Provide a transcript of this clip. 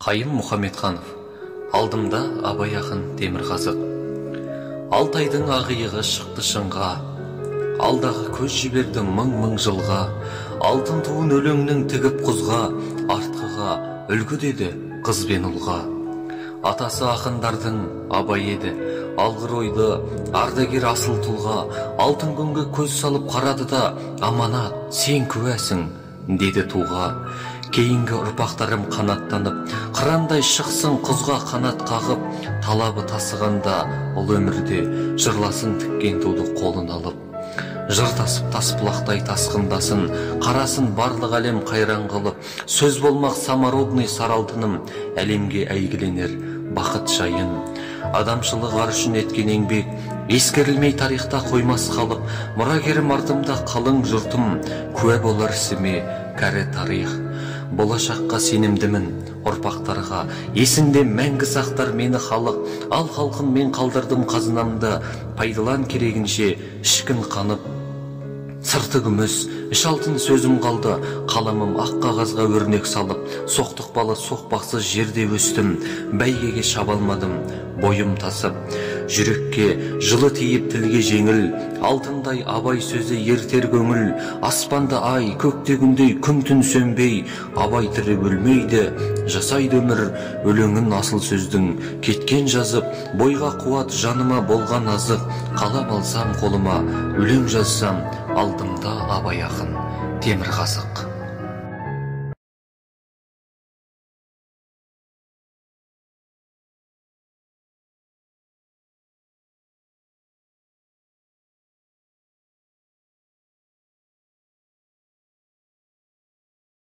Қайым Мұхамедханов. Алдымда Абай ақын Темірқазық. Алтайдың ағиығы шықты шыңға, алдағы көз жібердің мың-мың жылға. Алтын туын өлеңнің тігіп құзға, артқыға үлгі деді қыз бен ұлға. Атасы ақындардың Абай еді, алғыр ойлы, ардагер асыл тұлға. Алтын күнге көз салып қарады да, аманат, сен куәсің, деді туға. Кейінгі ұрпақтарым қанаттанып, қырандай шықсын құзға қанат қағып, талабы тасығанда ол өмірде жырласын тіккен туды қолын алып. Жыртасып тасбұлақтай тасқындасын, қарасын барлық әлем қайран қылып, сөз болмақ самародный саралтыным, әлемге әйгіленер бақыт жайын. Адамшылық ар үшін еткен еңбек, ескерілмей тарихта қоймас қалып, мұрагерім артымда қалың жұртым, куә болар ісіме кәрі тарих. Болашаққа сенімдімін, ұрпақтарға есіңде мәңгі сақтар мені халық. Ал халқым, мен қалдырдым қазынамды, пайдалан керегінше ішкін қанып. Сырты күміс, іш алтын сөзім қалды, қаламым ақ қағазға өрнек салып. Соқтық бала соқпақсыз жерде өстім, бәйгеге шабалмадым, бойым тасып. Жүрекке жылы тиіп тілге жеңіл, алтындай Абай сөзі ертер көңіл. Аспанда ай, көктегіндей күн түн сөнбей, Абай тірі өлмейді, жасайды өмір. Өлеңін асыл сөздің кеткен жазып, бойға қуат жаныма болған азық. Қалам алсам қолыма, өлең жазсам, алдымда Абай ақын Темірқазық.